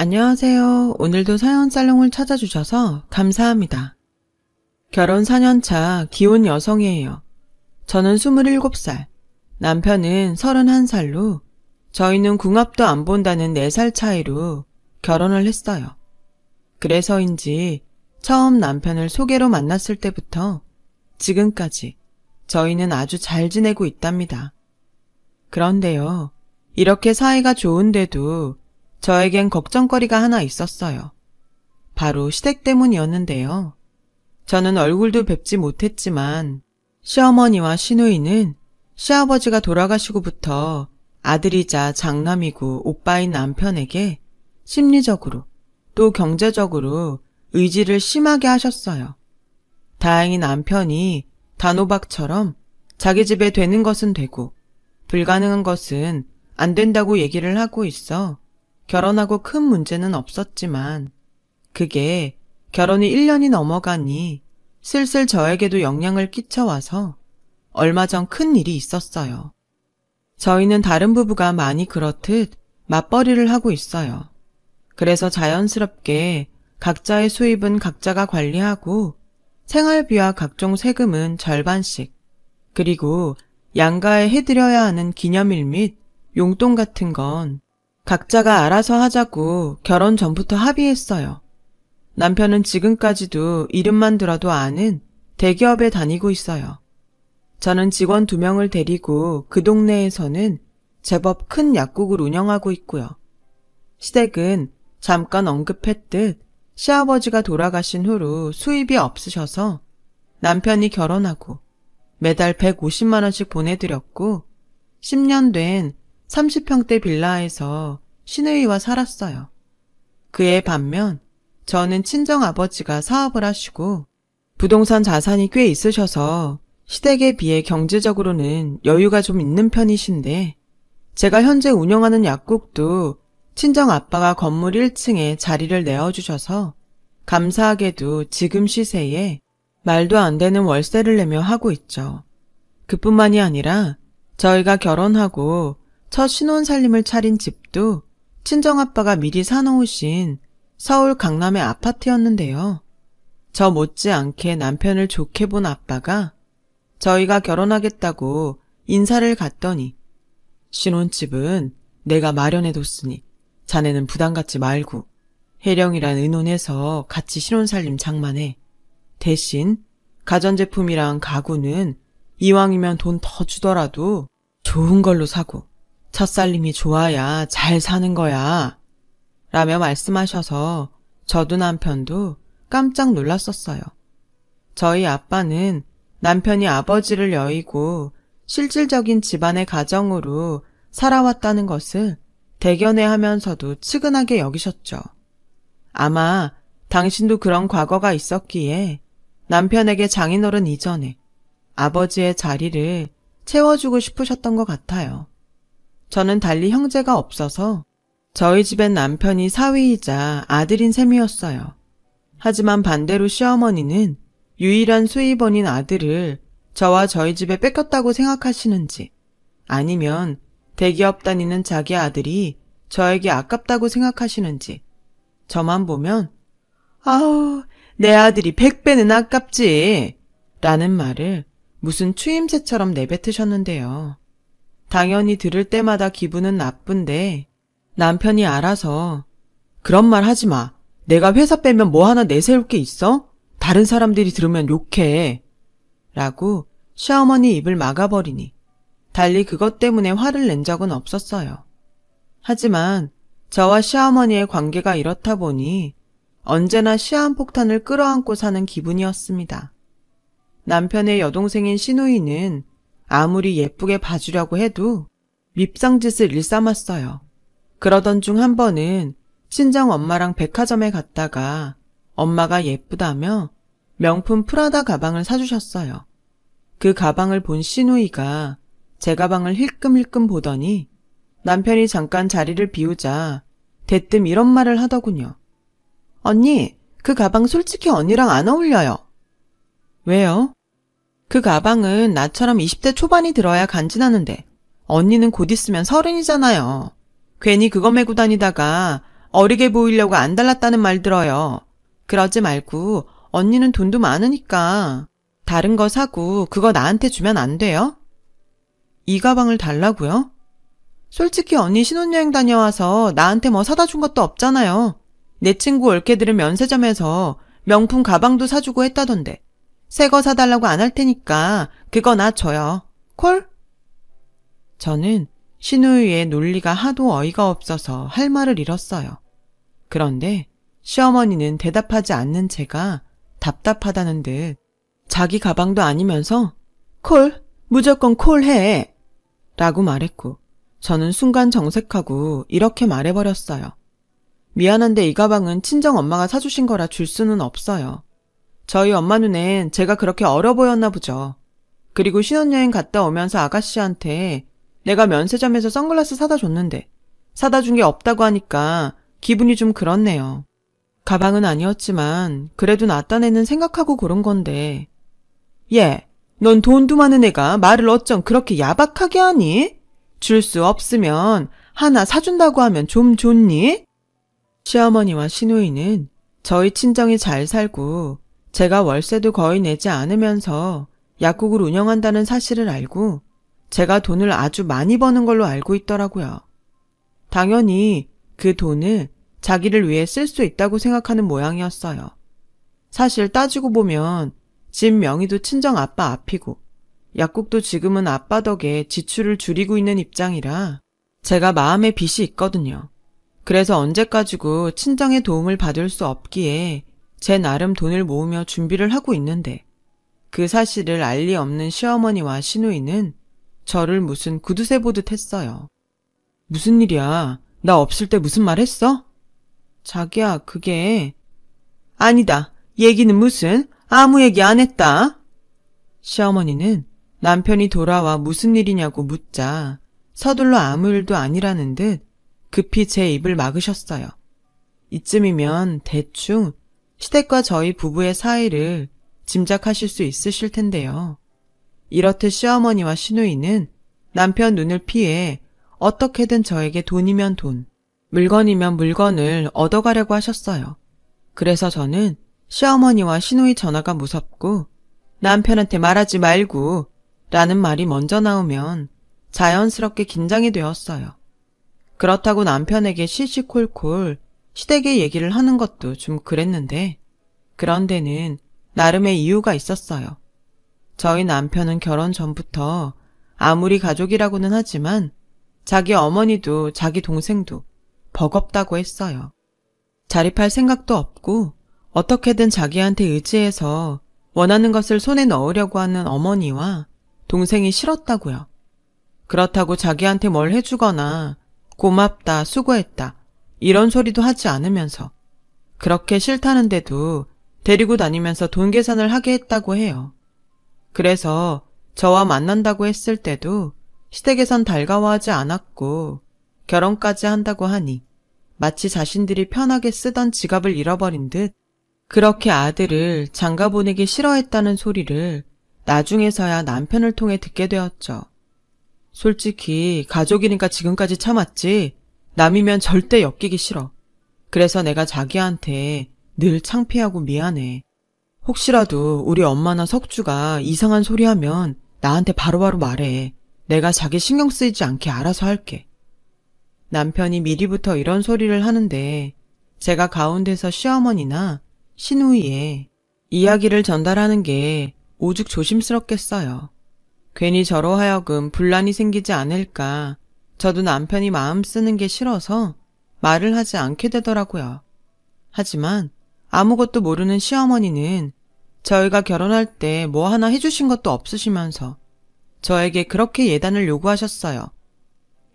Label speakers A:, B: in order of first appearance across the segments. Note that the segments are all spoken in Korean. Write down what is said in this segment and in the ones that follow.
A: 안녕하세요. 오늘도 사연 살롱을 찾아주셔서 감사합니다. 결혼 4년차 기혼 여성이에요. 저는 27살, 남편은 31살로 저희는 궁합도 안 본다는 4살 차이로 결혼을 했어요. 그래서인지 처음 남편을 소개로 만났을 때부터 지금까지 저희는 아주 잘 지내고 있답니다. 그런데요, 이렇게 사이가 좋은데도 저에겐 걱정거리가 하나 있었어요. 바로 시댁 때문이었는데요. 저는 얼굴도 뵙지 못했지만 시어머니와 시누이는 시아버지가 돌아가시고부터 아들이자 장남이고 오빠인 남편에게 심리적으로 또 경제적으로 의지를 심하게 하셨어요. 다행히 남편이 단호박처럼 자기 집에 되는 것은 되고 불가능한 것은 안 된다고 얘기를 하고 있어 결혼하고 큰 문제는 없었지만 그게 결혼이 1년이 넘어가니 슬슬 저에게도 영향을 끼쳐와서 얼마 전 큰 일이 있었어요. 저희는 다른 부부가 많이 그렇듯 맞벌이를 하고 있어요. 그래서 자연스럽게 각자의 수입은 각자가 관리하고 생활비와 각종 세금은 절반씩, 그리고 양가에 해드려야 하는 기념일 및 용돈 같은 건 각자가 알아서 하자고 결혼 전부터 합의했어요. 남편은 지금까지도 이름만 들어도 아는 대기업에 다니고 있어요. 저는 직원 2명을 데리고 그 동네에서는 제법 큰 약국을 운영하고 있고요. 시댁은 잠깐 언급했듯 시아버지가 돌아가신 후로 수입이 없으셔서 남편이 결혼하고 매달 150만 원씩 보내드렸고 10년 된 30평대 빌라에서 시누이와 살았어요. 그에 반면 저는 친정아버지가 사업을 하시고 부동산 자산이 꽤 있으셔서 시댁에 비해 경제적으로는 여유가 좀 있는 편이신데 제가 현재 운영하는 약국도 친정아빠가 건물 1층에 자리를 내어주셔서 감사하게도 지금 시세에 말도 안 되는 월세를 내며 하고 있죠. 그뿐만이 아니라 저희가 결혼하고 첫 신혼살림을 차린 집도 친정아빠가 미리 사놓으신 서울 강남의 아파트였는데요. 저 못지않게 남편을 좋게 본 아빠가 저희가 결혼하겠다고 인사를 갔더니 신혼집은 내가 마련해뒀으니 자네는 부담 갖지 말고 혜령이랑 의논해서 같이 신혼살림 장만해. 대신 가전제품이랑 가구는 이왕이면 돈 더 주더라도 좋은 걸로 사고 첫살림이 좋아야 잘 사는 거야 라며 말씀하셔서 저도 남편도 깜짝 놀랐었어요. 저희 아빠는 남편이 아버지를 여의고 실질적인 집안의 가정으로 살아왔다는 것을 대견해하면서도 측은하게 여기셨죠. 아마 당신도 그런 과거가 있었기에 남편에게 장인어른 이전에 아버지의 자리를 채워주고 싶으셨던 것 같아요. 저는 달리 형제가 없어서 저희 집엔 남편이 사위이자 아들인 셈이었어요. 하지만 반대로 시어머니는 유일한 수입원인 아들을 저와 저희 집에 뺏겼다고 생각하시는지 아니면 대기업 다니는 자기 아들이 저에게 아깝다고 생각하시는지 저만 보면 아우 내 아들이 100배는 아깝지 라는 말을 무슨 추임새처럼 내뱉으셨는데요. 당연히 들을 때마다 기분은 나쁜데 남편이 알아서 그런 말 하지 마. 내가 회사 빼면 뭐 하나 내세울 게 있어? 다른 사람들이 들으면 욕해. 라고 시어머니 입을 막아버리니 달리 그것 때문에 화를 낸 적은 없었어요. 하지만 저와 시어머니의 관계가 이렇다 보니 언제나 시한폭탄을 끌어안고 사는 기분이었습니다. 남편의 여동생인 시누이는 아무리 예쁘게 봐주려고 해도 밉상짓을 일삼았어요. 그러던 중 한 번은 친정엄마랑 백화점에 갔다가 엄마가 예쁘다며 명품 프라다 가방을 사주셨어요. 그 가방을 본 시누이가 제 가방을 힐끔힐끔 보더니 남편이 잠깐 자리를 비우자 대뜸 이런 말을 하더군요. 언니, 그 가방 솔직히 언니랑 안 어울려요. 왜요? 그 가방은 나처럼 20대 초반이 들어야 간지나는데 언니는 곧 있으면 30이잖아요. 괜히 그거 메고 다니다가 어리게 보이려고 안 달랐다는 말 들어요. 그러지 말고 언니는 돈도 많으니까 다른 거 사고 그거 나한테 주면 안 돼요? 이 가방을 달라고요? 솔직히 언니 신혼여행 다녀와서 나한테 뭐 사다 준 것도 없잖아요. 내 친구 올케들은 면세점에서 명품 가방도 사주고 했다던데. 새 거 사달라고 안 할 테니까 그거 나 줘요. 콜? 저는 신우이의 논리가 하도 어이가 없어서 할 말을 잃었어요. 그런데 시어머니는 대답하지 않는 제가 답답하다는 듯 자기 가방도 아니면서 콜, 무조건 콜해 라고 말했고 저는 순간 정색하고 이렇게 말해버렸어요. 미안한데 이 가방은 친정엄마가 사주신 거라 줄 수는 없어요. 저희 엄마 눈엔 제가 그렇게 어려 보였나 보죠. 그리고 신혼여행 갔다 오면서 아가씨한테 내가 면세점에서 선글라스 사다 줬는데 사다 준 게 없다고 하니까 기분이 좀 그렇네요. 가방은 아니었지만 그래도 낫단 애는 생각하고 고른 건데 얘, 넌 돈도 많은 애가 말을 어쩜 그렇게 야박하게 하니? 줄 수 없으면 하나 사준다고 하면 좀 좋니? 시어머니와 시누이는 저희 친정이 잘 살고 제가 월세도 거의 내지 않으면서 약국을 운영한다는 사실을 알고 제가 돈을 아주 많이 버는 걸로 알고 있더라고요. 당연히 그 돈을 자기를 위해 쓸 수 있다고 생각하는 모양이었어요. 사실 따지고 보면 집 명의도 친정 아빠 앞이고 약국도 지금은 아빠 덕에 지출을 줄이고 있는 입장이라 제가 마음에 빚이 있거든요. 그래서 언제까지고 친정의 도움을 받을 수 없기에 제 나름 돈을 모으며 준비를 하고 있는데 그 사실을 알 리 없는 시어머니와 시누이는 저를 무슨 구두쇠 보듯 했어요. 무슨 일이야? 나 없을 때 무슨 말 했어? 자기야, 그게... 아니다. 얘기는 무슨? 아무 얘기 안 했다. 시어머니는 남편이 돌아와 무슨 일이냐고 묻자 서둘러 아무 일도 아니라는 듯 급히 제 입을 막으셨어요. 이쯤이면 대충 시댁과 저희 부부의 사이를 짐작하실 수 있으실 텐데요. 이렇듯 시어머니와 시누이는 남편 눈을 피해 어떻게든 저에게 돈이면 돈, 물건이면 물건을 얻어가려고 하셨어요. 그래서 저는 시어머니와 시누이 전화가 무섭고 남편한테 말하지 말고 라는 말이 먼저 나오면 자연스럽게 긴장이 되었어요. 그렇다고 남편에게 시시콜콜 시댁의 얘기를 하는 것도 좀 그랬는데 그런 데는 나름의 이유가 있었어요. 저희 남편은 결혼 전부터 아무리 가족이라고는 하지만 자기 어머니도 자기 동생도 버겁다고 했어요. 자립할 생각도 없고 어떻게든 자기한테 의지해서 원하는 것을 손에 넣으려고 하는 어머니와 동생이 싫었다고요. 그렇다고 자기한테 뭘 해주거나 고맙다, 수고했다 이런 소리도 하지 않으면서 그렇게 싫다는데도 데리고 다니면서 돈 계산을 하게 했다고 해요. 그래서 저와 만난다고 했을 때도 시댁에선 달가워하지 않았고 결혼까지 한다고 하니 마치 자신들이 편하게 쓰던 지갑을 잃어버린 듯 그렇게 아들을 장가 보내기 싫어했다는 소리를 나중에서야 남편을 통해 듣게 되었죠. 솔직히 가족이니까 지금까지 참았지 남이면 절대 엮이기 싫어. 그래서 내가 자기한테 늘 창피하고 미안해. 혹시라도 우리 엄마나 석주가 이상한 소리 하면 나한테 바로바로 말해. 내가 자기 신경 쓰이지 않게 알아서 할게. 남편이 미리부터 이런 소리를 하는데 제가 가운데서 시어머니나 시누이의 이야기를 전달하는 게 오죽 조심스럽겠어요. 괜히 저로 하여금 분란이 생기지 않을까 저도 남편이 마음 쓰는 게 싫어서 말을 하지 않게 되더라고요. 하지만 아무것도 모르는 시어머니는 저희가 결혼할 때 뭐 하나 해주신 것도 없으시면서 저에게 그렇게 예단을 요구하셨어요.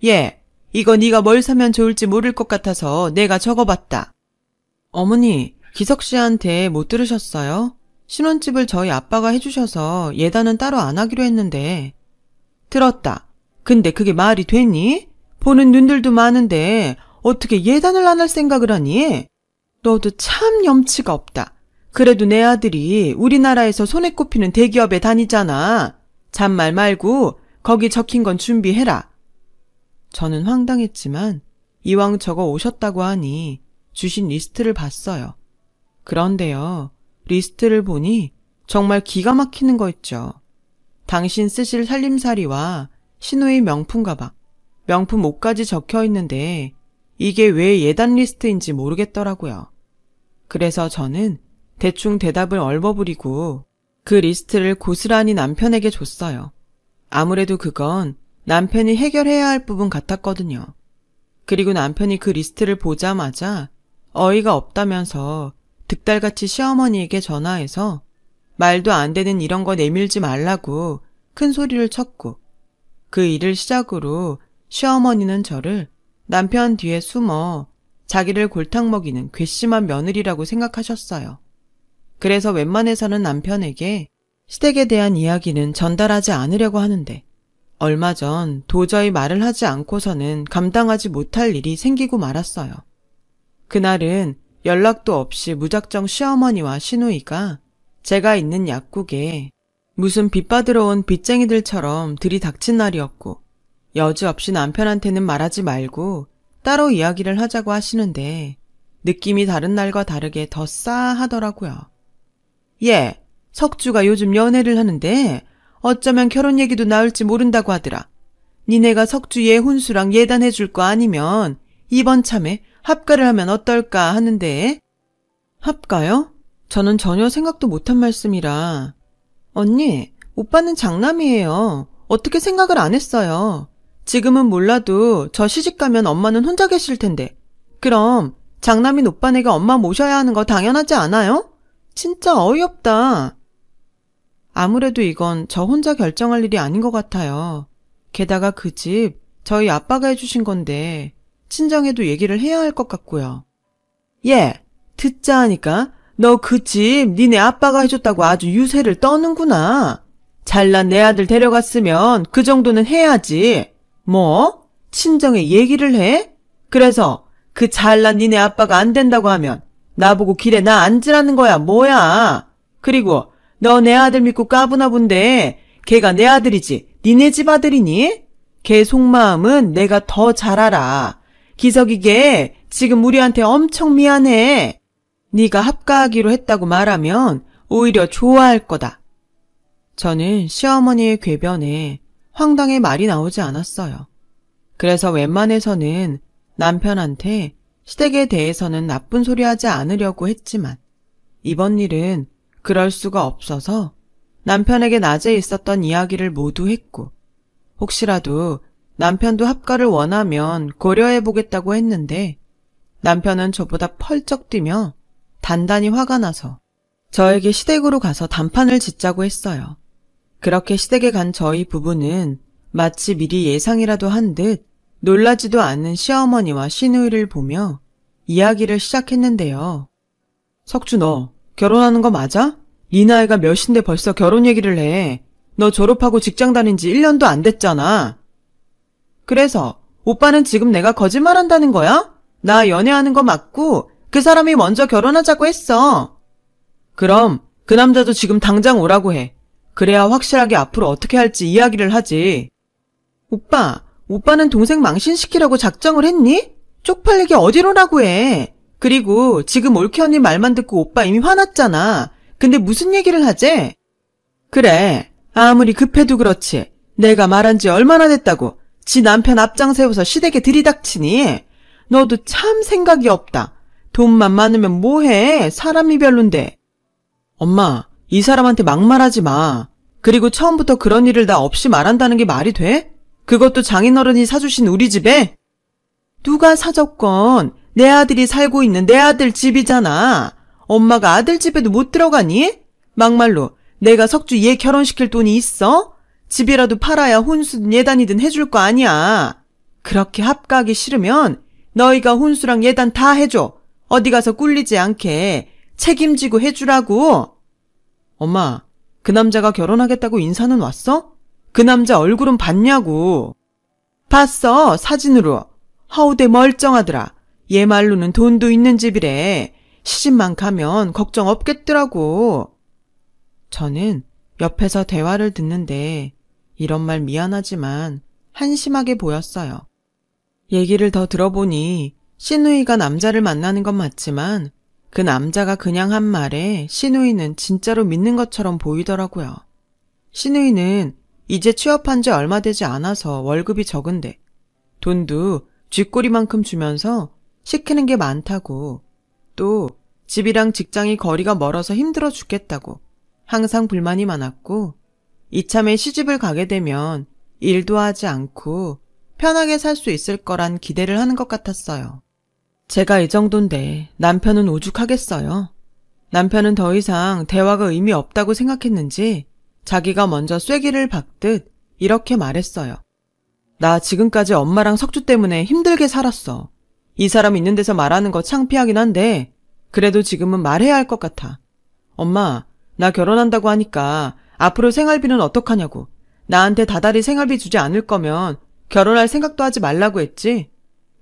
A: 예, 이거 네가 뭘 사면 좋을지 모를 것 같아서 내가 적어봤다. 어머니, 기석 씨한테 못 들으셨어요? 신혼집을 저희 아빠가 해주셔서 예단은 따로 안 하기로 했는데. 들었다. 근데 그게 말이 되니? 보는 눈들도 많은데 어떻게 예단을 안 할 생각을 하니? 너도 참 염치가 없다. 그래도 내 아들이 우리나라에서 손에 꼽히는 대기업에 다니잖아. 잔말 말고 거기 적힌 건 준비해라. 저는 황당했지만 이왕 적어 오셨다고 하니 주신 리스트를 봤어요. 그런데요, 리스트를 보니 정말 기가 막히는 거 있죠. 당신 쓰실 살림살이와 신우의 명품 가방, 명품 옷까지 적혀 있는데 이게 왜 예단 리스트인지 모르겠더라고요. 그래서 저는 대충 대답을 얼버무리고 그 리스트를 고스란히 남편에게 줬어요. 아무래도 그건 남편이 해결해야 할 부분 같았거든요. 그리고 남편이 그 리스트를 보자마자 어이가 없다면서 득달같이 시어머니에게 전화해서 말도 안 되는 이런 거 내밀지 말라고 큰 소리를 쳤고, 그 일을 시작으로 시어머니는 저를 남편 뒤에 숨어 자기를 골탕 먹이는 괘씸한 며느리라고 생각하셨어요. 그래서 웬만해서는 남편에게 시댁에 대한 이야기는 전달하지 않으려고 하는데, 얼마 전 도저히 말을 하지 않고서는 감당하지 못할 일이 생기고 말았어요. 그날은 연락도 없이 무작정 시어머니와 시누이가 제가 있는 약국에 무슨 빚받으러 온 빚쟁이들처럼 들이닥친 날이었고, 여지없이 남편한테는 말하지 말고 따로 이야기를 하자고 하시는데 느낌이 다른 날과 다르게 더 싸하더라고요. 예, 석주가 요즘 연애를 하는데 어쩌면 결혼 얘기도 나올지 모른다고 하더라. 니네가 석주 얘 혼수랑 예단해줄 거 아니면 이번 참에 합가를 하면 어떨까 하는데. 합가요? 저는 전혀 생각도 못한 말씀이라. 언니, 오빠는 장남이에요. 어떻게 생각을 안 했어요. 지금은 몰라도 저 시집가면 엄마는 혼자 계실 텐데. 그럼 장남인 오빠네가 엄마 모셔야 하는 거 당연하지 않아요? 진짜 어이없다. 아무래도 이건 저 혼자 결정할 일이 아닌 것 같아요. 게다가 그 집 저희 아빠가 해주신 건데 친정에도 얘기를 해야 할 것 같고요. 예, 듣자 하니까 너 그 집 니네 아빠가 해줬다고 아주 유세를 떠는구나. 잘난 내 아들 데려갔으면 그 정도는 해야지. 뭐? 친정에 얘기를 해? 그래서 그 잘난 니네 아빠가 안 된다고 하면 나보고 길에 나 앉으라는 거야 뭐야. 그리고 너 내 아들 믿고 까부나 본데 걔가 내 아들이지 니네 집 아들이니? 걔 속마음은 내가 더 잘 알아. 기석이 걔 지금 우리한테 엄청 미안해. 네가 합가하기로 했다고 말하면 오히려 좋아할 거다. 저는 시어머니의 궤변에 황당의 말이 나오지 않았어요. 그래서 웬만해서는 남편한테 시댁에 대해서는 나쁜 소리 하지 않으려고 했지만 이번 일은 그럴 수가 없어서 남편에게 낮에 있었던 이야기를 모두 했고, 혹시라도 남편도 합가를 원하면 고려해보겠다고 했는데 남편은 저보다 펄쩍 뛰며 단단히 화가 나서 저에게 시댁으로 가서 단판을 짓자고 했어요. 그렇게 시댁에 간 저희 부부는 마치 미리 예상이라도 한 듯 놀라지도 않은 시어머니와 시누이를 보며 이야기를 시작했는데요. 석주 너 결혼하는 거 맞아? 네 나이가 몇인데 벌써 결혼 얘기를 해. 너 졸업하고 직장 다닌 지 1년도 안 됐잖아. 그래서 오빠는 지금 내가 거짓말한다는 거야? 나 연애하는 거 맞고 그 사람이 먼저 결혼하자고 했어. 그럼 그 남자도 지금 당장 오라고 해. 그래야 확실하게 앞으로 어떻게 할지 이야기를 하지. 오빠는 동생 망신시키려고 작정을 했니? 쪽팔리게 어디로라고 해. 그리고 지금 올케 언니 말만 듣고 오빠 이미 화났잖아. 근데 무슨 얘기를 하재? 그래, 아무리 급해도 그렇지. 내가 말한 지 얼마나 됐다고 지 남편 앞장 세워서 시댁에 들이닥치니? 너도 참 생각이 없다. 돈만 많으면 뭐해? 사람이 별론데. 엄마, 이 사람한테 막말하지 마. 그리고 처음부터 그런 일을 나 없이 말한다는 게 말이 돼? 그것도 장인어른이 사주신 우리 집에? 누가 사줬건 내 아들이 살고 있는 내 아들 집이잖아. 엄마가 아들 집에도 못 들어가니? 막말로 내가 석주 얘 결혼시킬 돈이 있어? 집이라도 팔아야 혼수든 예단이든 해줄 거 아니야. 그렇게 합가하기 싫으면 너희가 혼수랑 예단 다 해줘. 어디 가서 꿀리지 않게 책임지고 해주라고. 엄마, 그 남자가 결혼하겠다고 인사는 왔어? 그 남자 얼굴은 봤냐고. 봤어, 사진으로. 하우대 멀쩡하더라. 얘 말로는 돈도 있는 집이래. 시집만 가면 걱정 없겠더라고. 저는 옆에서 대화를 듣는데 이런 말 미안하지만 한심하게 보였어요. 얘기를 더 들어보니 시누이가 남자를 만나는 건 맞지만 그 남자가 그냥 한 말에 시누이는 진짜로 믿는 것처럼 보이더라고요. 시누이는 이제 취업한 지 얼마 되지 않아서 월급이 적은데 돈도 쥐꼬리만큼 주면서 시키는 게 많다고, 또 집이랑 직장이 거리가 멀어서 힘들어 죽겠다고 항상 불만이 많았고, 이참에 시집을 가게 되면 일도 하지 않고 편하게 살 수 있을 거란 기대를 하는 것 같았어요. 제가 이 정도인데 남편은 오죽하겠어요. 남편은 더 이상 대화가 의미 없다고 생각했는지 자기가 먼저 쐐기를 박듯 이렇게 말했어요. 나 지금까지 엄마랑 석주 때문에 힘들게 살았어. 이 사람 있는 데서 말하는 거 창피하긴 한데 그래도 지금은 말해야 할 것 같아. 엄마, 나 결혼한다고 하니까 앞으로 생활비는 어떡하냐고. 나한테 다달이 생활비 주지 않을 거면 결혼할 생각도 하지 말라고 했지.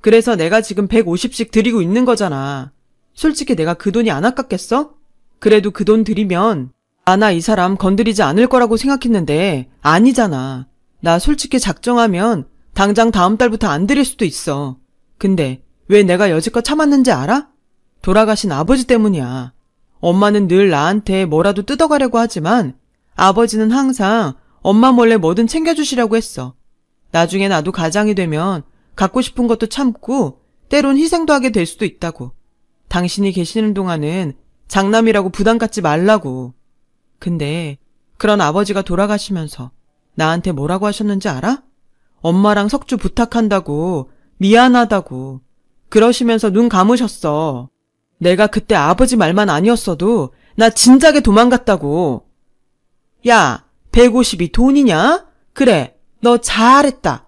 A: 그래서 내가 지금 150씩 드리고 있는 거잖아. 솔직히 내가 그 돈이 안 아깝겠어? 그래도 그 돈 드리면 나 이 사람 건드리지 않을 거라고 생각했는데 아니잖아. 나 솔직히 작정하면 당장 다음 달부터 안 드릴 수도 있어. 근데 왜 내가 여지껏 참았는지 알아? 돌아가신 아버지 때문이야. 엄마는 늘 나한테 뭐라도 뜯어가려고 하지만 아버지는 항상 엄마 몰래 뭐든 챙겨주시려고 했어. 나중에 나도 가장이 되면 갖고 싶은 것도 참고 때론 희생도 하게 될 수도 있다고. 당신이 계시는 동안은 장남이라고 부담 갖지 말라고. 근데 그런 아버지가 돌아가시면서 나한테 뭐라고 하셨는지 알아? 엄마랑 석주 부탁한다고, 미안하다고 그러시면서 눈 감으셨어. 내가 그때 아버지 말만 아니었어도 나 진작에 도망갔다고. 야, 150이 돈이냐? 그래, 너 잘했다.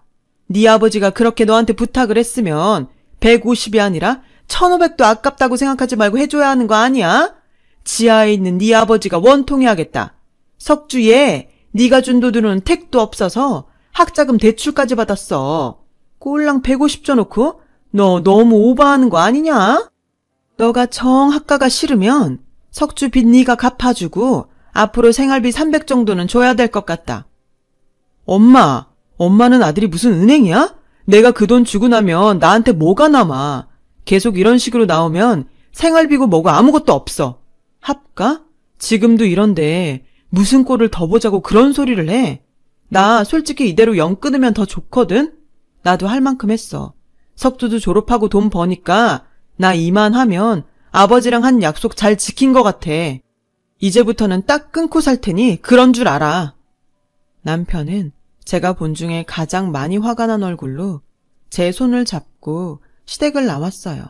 A: 네 아버지가 그렇게 너한테 부탁을 했으면 150이 아니라 1,500도 아깝다고 생각하지 말고 해줘야 하는 거 아니야? 지하에 있는 네 아버지가 원통해야겠다. 석주에 네가 준 돈으로는 택도 없어서 학자금 대출까지 받았어. 꼴랑 150 줘놓고 너 너무 오버하는 거 아니냐? 너가 정 학가가 싫으면 석주 빚 네가 갚아주고 앞으로 생활비 300 정도는 줘야 될 것 같다. 엄마는 아들이 무슨 은행이야? 내가 그 돈 주고 나면 나한테 뭐가 남아. 계속 이런 식으로 나오면 생활비고 뭐고 아무것도 없어. 합가? 지금도 이런데 무슨 꼴을 더 보자고 그런 소리를 해. 나 솔직히 이대로 영 끊으면 더 좋거든? 나도 할 만큼 했어. 석주도 졸업하고 돈 버니까 나 이만하면 아버지랑 한 약속 잘 지킨 것 같아. 이제부터는 딱 끊고 살 테니 그런 줄 알아. 남편은 제가 본 중에 가장 많이 화가 난 얼굴로 제 손을 잡고 시댁을 나왔어요.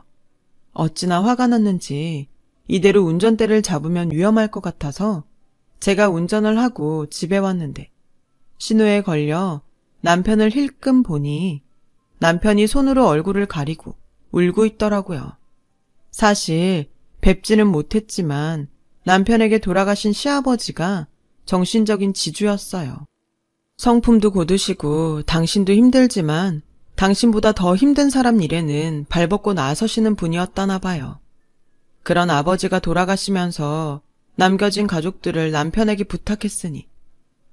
A: 어찌나 화가 났는지 이대로 운전대를 잡으면 위험할 것 같아서 제가 운전을 하고 집에 왔는데 신호에 걸려 남편을 힐끔 보니 남편이 손으로 얼굴을 가리고 울고 있더라고요. 사실 뵙지는 못했지만 남편에게 돌아가신 시아버지가 정신적인 지주였어요. 성품도 고드시고 당신도 힘들지만 당신보다 더 힘든 사람 일에는 발벗고 나서시는 분이었다나 봐요. 그런 아버지가 돌아가시면서 남겨진 가족들을 남편에게 부탁했으니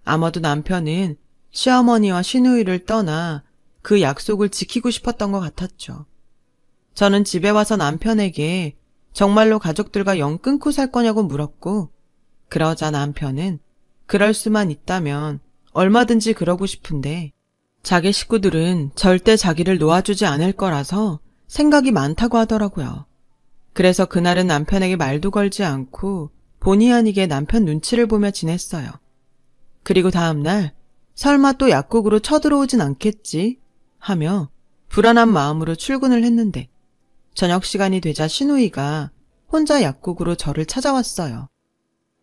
A: 아마도 남편은 시어머니와 시누이를 떠나 그 약속을 지키고 싶었던 것 같았죠. 저는 집에 와서 남편에게 정말로 가족들과 영 끊고 살 거냐고 물었고, 그러자 남편은 그럴 수만 있다면 얼마든지 그러고 싶은데 자기 식구들은 절대 자기를 놓아주지 않을 거라서 생각이 많다고 하더라고요. 그래서 그날은 남편에게 말도 걸지 않고 본의 아니게 남편 눈치를 보며 지냈어요. 그리고 다음날 설마 또 약국으로 쳐들어오진 않겠지 하며 불안한 마음으로 출근을 했는데 저녁 시간이 되자 시누이가 혼자 약국으로 저를 찾아왔어요.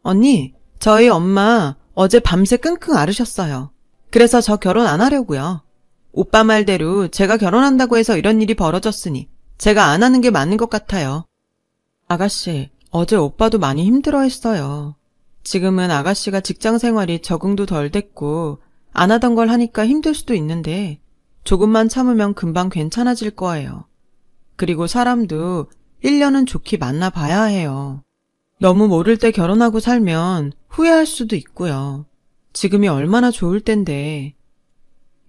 A: 언니, 저희 엄마 어제 밤새 끙끙 앓으셨어요. 그래서 저 결혼 안 하려고요. 오빠 말대로 제가 결혼한다고 해서 이런 일이 벌어졌으니 제가 안 하는 게 맞는 것 같아요. 아가씨, 어제 오빠도 많이 힘들어했어요. 지금은 아가씨가 직장 생활이 적응도 덜 됐고 안 하던 걸 하니까 힘들 수도 있는데 조금만 참으면 금방 괜찮아질 거예요. 그리고 사람도 1년은 좋게 만나봐야 해요. 너무 모를 때 결혼하고 살면 후회할 수도 있고요. 지금이 얼마나 좋을 땐데.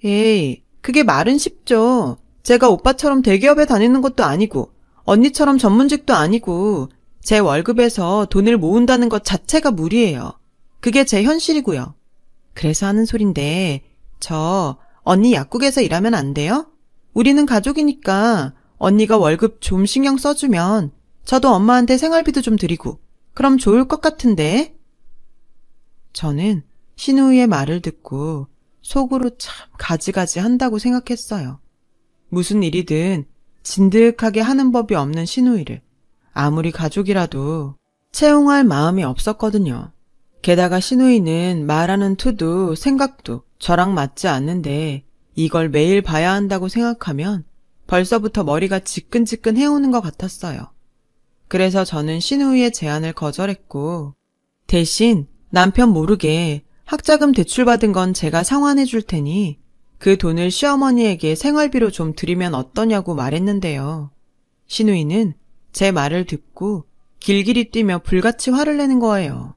A: 에이, 그게 말은 쉽죠. 제가 오빠처럼 대기업에 다니는 것도 아니고 언니처럼 전문직도 아니고 제 월급에서 돈을 모은다는 것 자체가 무리예요. 그게 제 현실이고요. 그래서 하는 소린데 저 언니 약국에서 일하면 안 돼요? 우리는 가족이니까 언니가 월급 좀 신경 써주면 저도 엄마한테 생활비도 좀 드리고 그럼 좋을 것 같은데. 저는 신우이의 말을 듣고 속으로 참 가지가지 한다고 생각했어요. 무슨 일이든 진득하게 하는 법이 없는 신우이를 아무리 가족이라도 채용할 마음이 없었거든요. 게다가 신우이는 말하는 투도 생각도 저랑 맞지 않는데 이걸 매일 봐야 한다고 생각하면 벌써부터 머리가 지끈지끈 해오는 것 같았어요. 그래서 저는 신우이의 제안을 거절했고 대신 남편 모르게 학자금 대출받은 건 제가 상환해 줄 테니 그 돈을 시어머니에게 생활비로 좀 드리면 어떠냐고 말했는데요. 신우이는 제 말을 듣고 길길이 뛰며 불같이 화를 내는 거예요.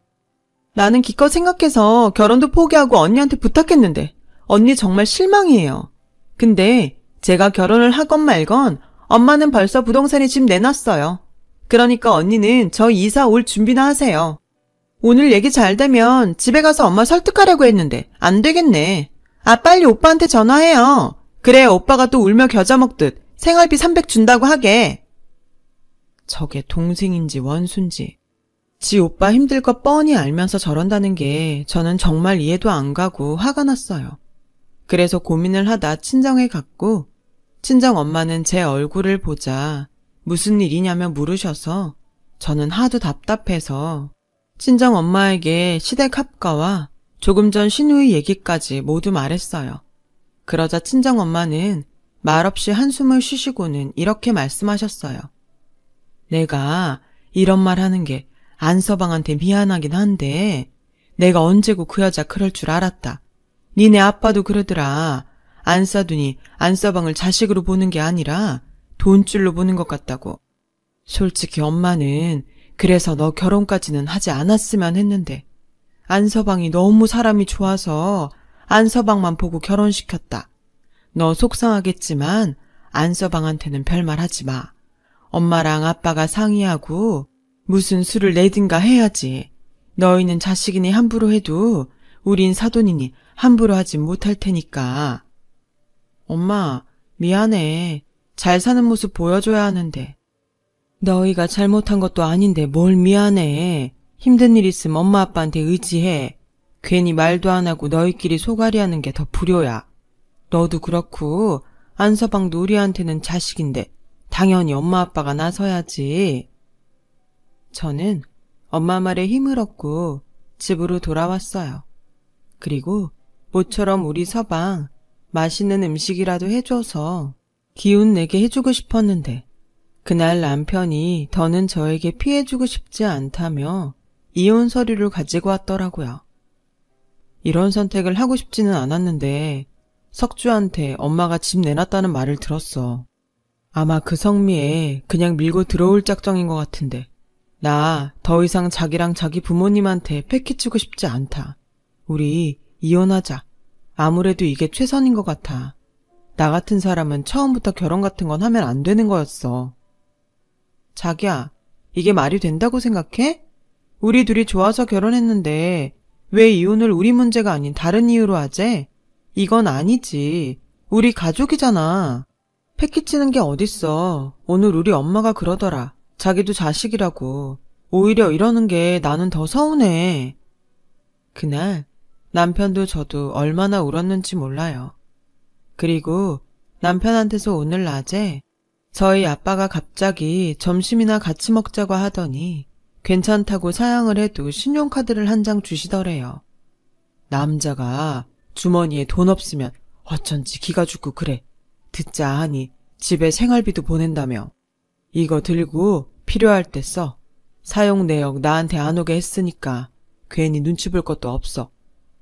A: 나는 기껏 생각해서 결혼도 포기하고 언니한테 부탁했는데 언니 정말 실망이에요. 근데 제가 결혼을 하건 말건 엄마는 벌써 부동산에 집 내놨어요. 그러니까 언니는 저 이사 올 준비나 하세요. 오늘 얘기 잘 되면 집에 가서 엄마 설득하려고 했는데 안 되겠네. 아, 빨리 오빠한테 전화해요. 그래야 오빠가 또 울며 겨자 먹듯 생활비 300 준다고 하게. 저게 동생인지 원수인지 지 오빠 힘들 거 뻔히 알면서 저런다는 게 저는 정말 이해도 안 가고 화가 났어요. 그래서 고민을 하다 친정에 갔고 친정 엄마는 제 얼굴을 보자 무슨 일이냐며 물으셔서 저는 하도 답답해서 친정 엄마에게 시댁 합가와 조금 전 신우이 얘기까지 모두 말했어요. 그러자 친정 엄마는 말없이 한숨을 쉬시고는 이렇게 말씀하셨어요. 내가 이런 말 하는 게 안서방한테 미안하긴 한데 내가 언제고 그 여자 그럴 줄 알았다. 니네 아빠도 그러더라. 안사돈이 안서방을 자식으로 보는 게 아니라 돈줄로 보는 것 같다고. 솔직히 엄마는 그래서 너 결혼까지는 하지 않았으면 했는데 안서방이 너무 사람이 좋아서 안서방만 보고 결혼시켰다. 너 속상하겠지만 안서방한테는 별말 하지 마. 엄마랑 아빠가 상의하고 무슨 수를 내든가 해야지. 너희는 자식이니 함부로 해도 우린 사돈이니 함부로 하진 못할 테니까. 엄마, 미안해. 잘 사는 모습 보여줘야 하는데. 너희가 잘못한 것도 아닌데 뭘 미안해. 힘든 일 있으면 엄마 아빠한테 의지해. 괜히 말도 안 하고 너희끼리 소갈이 하는 게 더 불효야. 너도 그렇고 안서방도 우리한테는 자식인데 당연히 엄마 아빠가 나서야지. 저는 엄마 말에 힘을 얻고 집으로 돌아왔어요. 그리고 모처럼 우리 서방 맛있는 음식이라도 해줘서 기운 내게 해주고 싶었는데 그날 남편이 더는 저에게 피해주고 싶지 않다며 이혼 서류를 가지고 왔더라고요. 이런 선택을 하고 싶지는 않았는데 석주한테 엄마가 집 내놨다는 말을 들었어. 아마 그 성미에 그냥 밀고 들어올 작정인 것 같은데 나 더 이상 자기랑 자기 부모님한테 패키치고 싶지 않다. 우리 이혼하자. 아무래도 이게 최선인 것 같아. 나 같은 사람은 처음부터 결혼 같은 건 하면 안 되는 거였어. 자기야, 이게 말이 된다고 생각해? 우리 둘이 좋아서 결혼했는데 왜 이혼을 우리 문제가 아닌 다른 이유로 하재? 이건 아니지. 우리 가족이잖아. 패키치는 게 어딨어. 오늘 우리 엄마가 그러더라. 자기도 자식이라고. 오히려 이러는 게 나는 더 서운해. 그날 남편도 저도 얼마나 울었는지 몰라요. 그리고 남편한테서 오늘 낮에 저희 아빠가 갑자기 점심이나 같이 먹자고 하더니 괜찮다고 사양을 해도 신용카드를 한 장 주시더래요. 남자가 주머니에 돈 없으면 어쩐지 기가 죽고 그래. 듣자 하니 집에 생활비도 보낸다며. 이거 들고 필요할 때 써. 사용 내역 나한테 안 오게 했으니까 괜히 눈치 볼 것도 없어.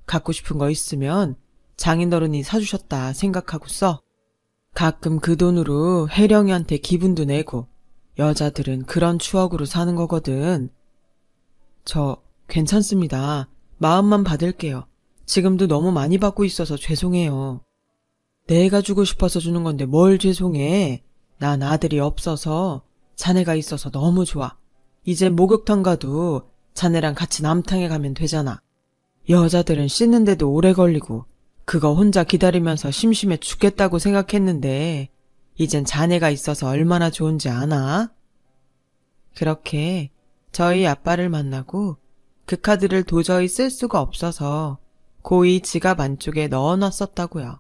A: 갖고 싶은 거 있으면 장인어른이 사주셨다 생각하고 써. 가끔 그 돈으로 혜령이한테 기분도 내고 여자들은 그런 추억으로 사는 거거든. 저 괜찮습니다. 마음만 받을게요. 지금도 너무 많이 받고 있어서 죄송해요. 내가 주고 싶어서 주는 건데 뭘 죄송해. 난 아들이 없어서 자네가 있어서 너무 좋아. 이제 목욕탕 가도 자네랑 같이 남탕에 가면 되잖아. 여자들은 씻는데도 오래 걸리고 그거 혼자 기다리면서 심심해 죽겠다고 생각했는데 이젠 자네가 있어서 얼마나 좋은지 아나? 그렇게 저희 아빠를 만나고 그 카드를 도저히 쓸 수가 없어서 고이 지갑 안쪽에 넣어놨었다고요.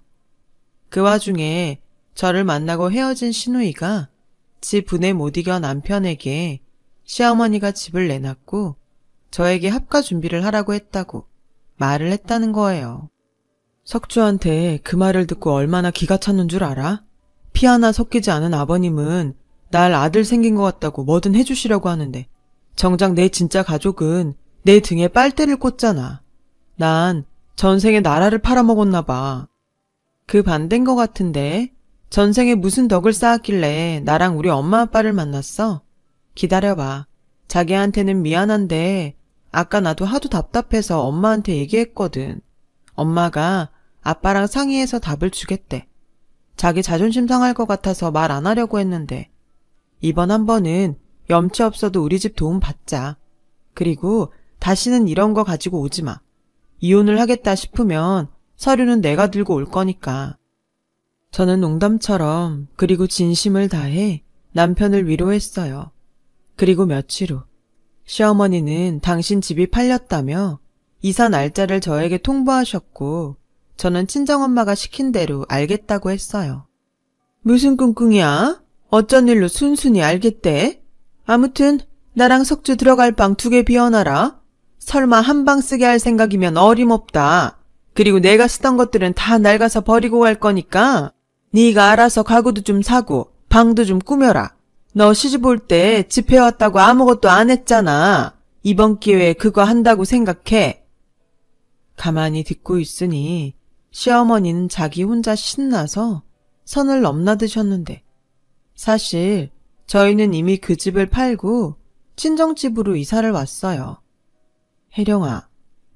A: 그 와중에 저를 만나고 헤어진 시누이가 지 분에 못 이겨 남편에게 시어머니가 집을 내놨고 저에게 합가 준비를 하라고 했다고 말을 했다는 거예요. 석주한테 그 말을 듣고 얼마나 기가 찼는 줄 알아? 피 하나 섞이지 않은 아버님은 날 아들 생긴 것 같다고 뭐든 해주시려고 하는데 정작 내 진짜 가족은 내 등에 빨대를 꽂잖아. 난 전생에 나라를 팔아먹었나 봐. 그 반대인 것 같은데 전생에 무슨 덕을 쌓았길래 나랑 우리 엄마 아빠를 만났어? 기다려봐. 자기한테는 미안한데 아까 나도 하도 답답해서 엄마한테 얘기했거든. 엄마가 아빠랑 상의해서 답을 주겠대. 자기 자존심 상할 것 같아서 말 안 하려고 했는데 이번 한 번은 염치 없어도 우리 집 도움 받자. 그리고 다시는 이런 거 가지고 오지 마. 이혼을 하겠다 싶으면 서류는 내가 들고 올 거니까. 저는 농담처럼 그리고 진심을 다해 남편을 위로했어요. 그리고 며칠 후 시어머니는 당신 집이 팔렸다며 이사 날짜를 저에게 통보하셨고 저는 친정엄마가 시킨 대로 알겠다고 했어요. 무슨 꿍꿍이야? 어쩐 일로 순순히 알겠대? 아무튼 나랑 석주 들어갈 방 2개 비워놔라. 설마 한 방 쓰게 할 생각이면 어림없다. 그리고 내가 쓰던 것들은 다 낡아서 버리고 갈 거니까 네가 알아서 가구도 좀 사고 방도 좀 꾸며라. 너 시집 올 때 집 해왔다고 아무것도 안 했잖아. 이번 기회에 그거 한다고 생각해. 가만히 듣고 있으니 시어머니는 자기 혼자 신나서 선을 넘나드셨는데 사실 저희는 이미 그 집을 팔고 친정집으로 이사를 왔어요. 혜령아,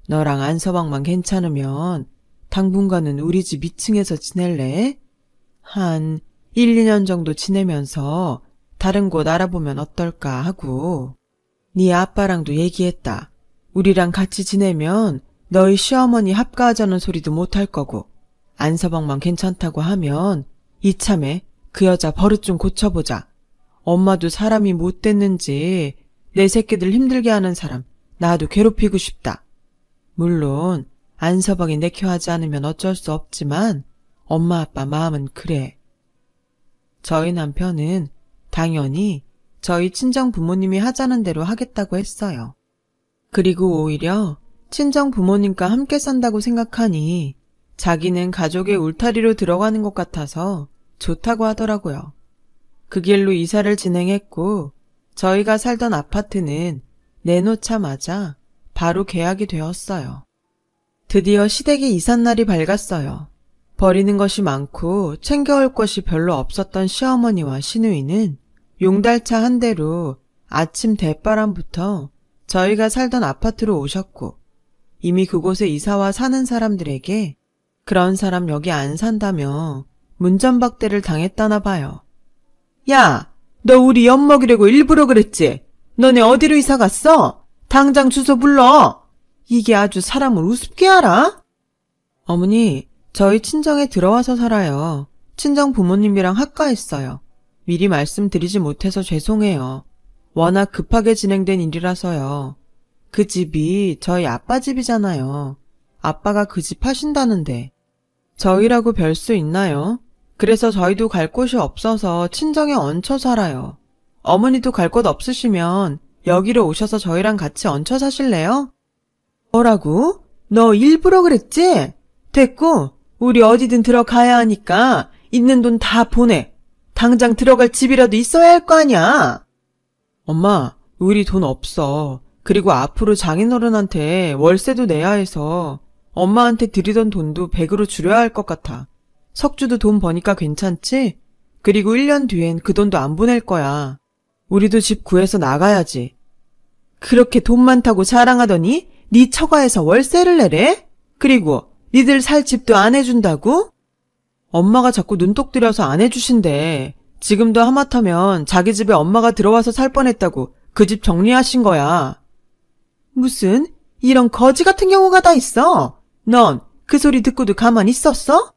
A: 너랑 안서방만 괜찮으면 당분간은 우리 집 2층에서 지낼래? 한 1, 2년 정도 지내면서 다른 곳 알아보면 어떨까 하고. 네 아빠랑도 얘기했다. 우리랑 같이 지내면 너희 시어머니 합가하자는 소리도 못할 거고 안서방만 괜찮다고 하면 이참에 그 여자 버릇 좀 고쳐보자. 엄마도 사람이 못 됐는지 내 새끼들 힘들게 하는 사람 나도 괴롭히고 싶다. 물론 안서방이 내켜하지 않으면 어쩔 수 없지만 엄마 아빠 마음은 그래. 저희 남편은 당연히 저희 친정 부모님이 하자는 대로 하겠다고 했어요. 그리고 오히려 친정 부모님과 함께 산다고 생각하니 자기는 가족의 울타리로 들어가는 것 같아서 좋다고 하더라고요. 그 길로 이사를 진행했고 저희가 살던 아파트는 내놓자마자 바로 계약이 되었어요. 드디어 시댁의 이삿날이 밝았어요. 버리는 것이 많고 챙겨올 것이 별로 없었던 시어머니와 시누이는 용달차 한 대로 아침 대바람부터 저희가 살던 아파트로 오셨고 이미 그곳에 이사와 사는 사람들에게 그런 사람 여기 안 산다며 문전박대를 당했다나 봐요. 야, 너 우리 엿먹이려고 일부러 그랬지? 너네 어디로 이사 갔어? 당장 주소 불러. 이게 아주 사람을 우습게 알아? 어머니, 저희 친정에 들어와서 살아요. 친정 부모님이랑 합가했어요. 미리 말씀드리지 못해서 죄송해요. 워낙 급하게 진행된 일이라서요. 그 집이 저희 아빠 집이잖아요. 아빠가 그 집 하신다는데. 저희라고 별 수 있나요? 그래서 저희도 갈 곳이 없어서 친정에 얹혀 살아요. 어머니도 갈 곳 없으시면 여기로 오셔서 저희랑 같이 얹혀 사실래요? 뭐라고? 너 일부러 그랬지? 됐고, 우리 어디든 들어가야 하니까 있는 돈 다 보내. 당장 들어갈 집이라도 있어야 할 거 아니야. 엄마, 우리 돈 없어. 그리고 앞으로 장인어른한테 월세도 내야 해서 엄마한테 드리던 돈도 100으로 줄여야 할 것 같아. 석주도 돈 버니까 괜찮지? 그리고 1년 뒤엔 그 돈도 안 보낼 거야. 우리도 집 구해서 나가야지. 그렇게 돈 많다고 자랑하더니 네 처가에서 월세를 내래? 그리고 니들 살 집도 안 해준다고? 엄마가 자꾸 눈독 들여서 안 해주신대. 지금도 하마터면 자기 집에 엄마가 들어와서 살 뻔했다고 그 집 정리하신 거야. 무슨 이런 거지 같은 경우가 다 있어? 넌 그 소리 듣고도 가만히 있었어?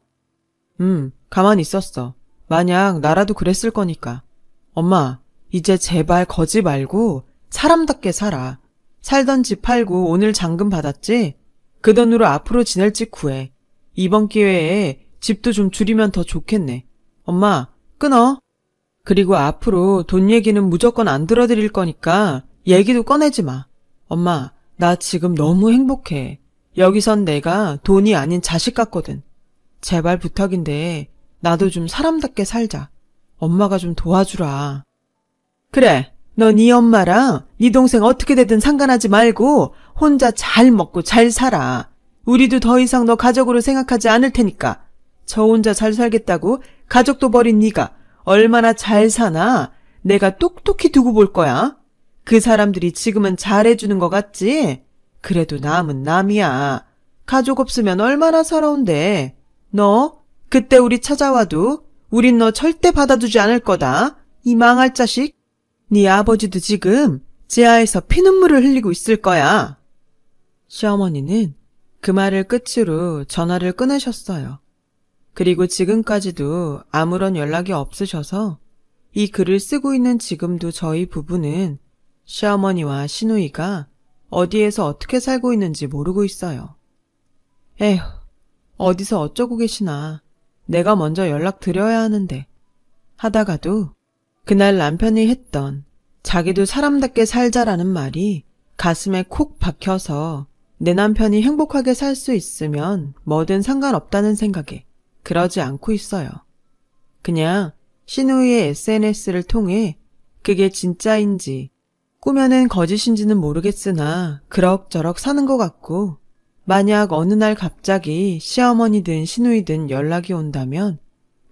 A: 가만히 있었어. 만약 나라도 그랬을 거니까. 엄마, 이제 제발 거지 말고 사람답게 살아. 살던 집 팔고 오늘 잔금 받았지? 그 돈으로 앞으로 지낼 집 구해. 이번 기회에 집도 좀 줄이면 더 좋겠네. 엄마, 끊어. 그리고 앞으로 돈 얘기는 무조건 안 들어드릴 거니까 얘기도 꺼내지 마. 엄마, 나 지금 너무 행복해. 여기선 내가 돈이 아닌 자식 같거든. 제발 부탁인데 나도 좀 사람답게 살자. 엄마가 좀 도와주라. 그래, 너 네 엄마랑 네 동생 어떻게 되든 상관하지 말고 혼자 잘 먹고 잘 살아. 우리도 더 이상 너 가족으로 생각하지 않을 테니까. 저 혼자 잘 살겠다고 가족도 버린 네가 얼마나 잘 사나 내가 똑똑히 두고 볼 거야. 그 사람들이 지금은 잘해주는 것 같지? 그래도 남은 남이야. 가족 없으면 얼마나 서러운데. 너 그때 우리 찾아와도 우린 너 절대 받아주지 않을 거다. 이 망할 자식. 네 아버지도 지금 지하에서 피눈물을 흘리고 있을 거야. 시어머니는 그 말을 끝으로 전화를 끊으셨어요. 그리고 지금까지도 아무런 연락이 없으셔서 이 글을 쓰고 있는 지금도 저희 부부는 시어머니와 시누이가 어디에서 어떻게 살고 있는지 모르고 있어요. 에휴, 어디서 어쩌고 계시나. 내가 먼저 연락드려야 하는데. 하다가도 그날 남편이 했던 자기도 사람답게 살자라는 말이 가슴에 콕 박혀서 내 남편이 행복하게 살 수 있으면 뭐든 상관없다는 생각에 그러지 않고 있어요. 그냥 시누이의 SNS를 통해 그게 진짜인지 꾸며낸 거짓인지는 모르겠으나 그럭저럭 사는 것 같고 만약 어느 날 갑자기 시어머니든 시누이든 연락이 온다면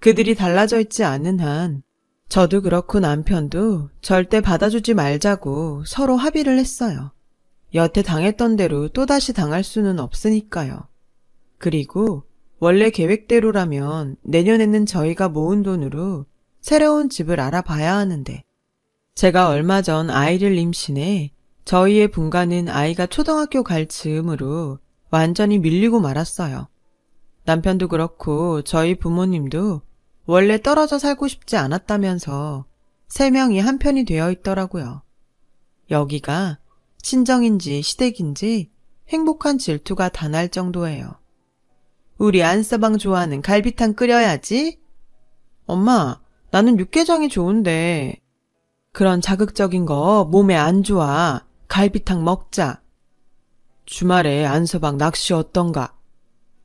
A: 그들이 달라져 있지 않은 한 저도 그렇고 남편도 절대 받아주지 말자고 서로 합의를 했어요. 여태 당했던 대로 또다시 당할 수는 없으니까요. 그리고 원래 계획대로라면 내년에는 저희가 모은 돈으로 새로운 집을 알아봐야 하는데 제가 얼마 전 아이를 임신해 저희의 분가는 아이가 초등학교 갈 즈음으로 완전히 밀리고 말았어요. 남편도 그렇고 저희 부모님도 원래 떨어져 살고 싶지 않았다면서 3명이 한편이 되어 있더라고요. 여기가 친정인지 시댁인지 행복한 질투가 다 날 정도예요. 우리 안서방 좋아하는 갈비탕 끓여야지. 엄마, 나는 육개장이 좋은데. 그런 자극적인 거 몸에 안 좋아. 갈비탕 먹자. 주말에 안서방 낚시 어떤가?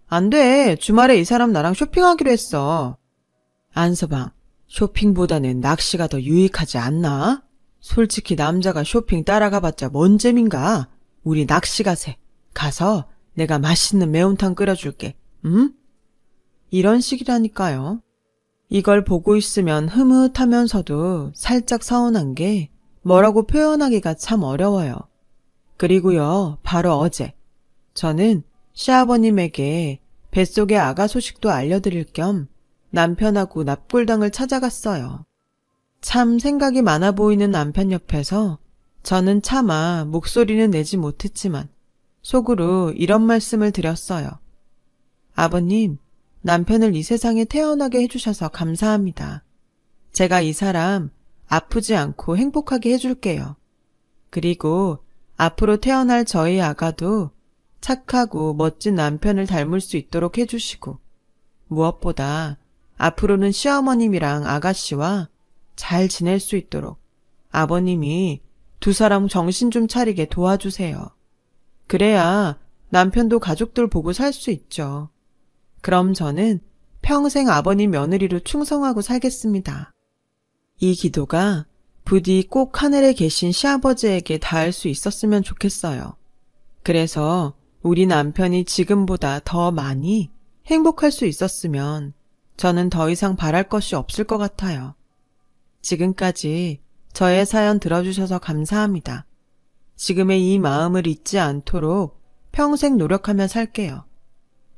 A: 안 돼. 주말에 이 사람 나랑 쇼핑하기로 했어. 안서방, 쇼핑보다는 낚시가 더 유익하지 않나? 솔직히 남자가 쇼핑 따라가봤자 뭔 재민가? 우리 낚시 가세. 가서 내가 맛있는 매운탕 끓여줄게. 응? 이런 식이라니까요. 이걸 보고 있으면 흐뭇하면서도 살짝 서운한 게 뭐라고 표현하기가 참 어려워요. 그리고요, 바로 어제 저는 시아버님에게 뱃속의 아가 소식도 알려드릴 겸 남편하고 납골당을 찾아갔어요. 참 생각이 많아 보이는 남편 옆에서 저는 차마 목소리는 내지 못했지만 속으로 이런 말씀을 드렸어요. 아버님, 남편을 이 세상에 태어나게 해주셔서 감사합니다. 제가 이 사람 아프지 않고 행복하게 해줄게요. 그리고 앞으로 태어날 저희 아가도 착하고 멋진 남편을 닮을 수 있도록 해주시고 무엇보다 앞으로는 시어머님이랑 아가씨와 잘 지낼 수 있도록 아버님이 두 사람 정신 좀 차리게 도와주세요. 그래야 남편도 가족들 보고 살 수 있죠. 그럼 저는 평생 아버님 며느리로 충성하고 살겠습니다. 이 기도가 부디 꼭 하늘에 계신 시아버지에게 닿을 수 있었으면 좋겠어요. 그래서 우리 남편이 지금보다 더 많이 행복할 수 있었으면 저는 더 이상 바랄 것이 없을 것 같아요. 지금까지 저의 사연 들어주셔서 감사합니다. 지금의 이 마음을 잊지 않도록 평생 노력하며 살게요.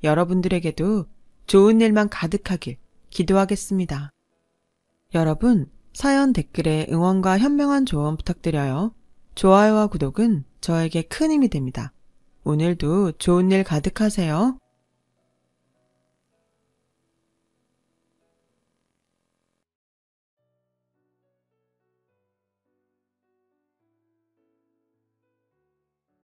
A: 여러분들에게도 좋은 일만 가득하길 기도하겠습니다. 여러분, 사연 댓글에 응원과 현명한 조언 부탁드려요. 좋아요와 구독은 저에게 큰 힘이 됩니다. 오늘도 좋은 일 가득하세요.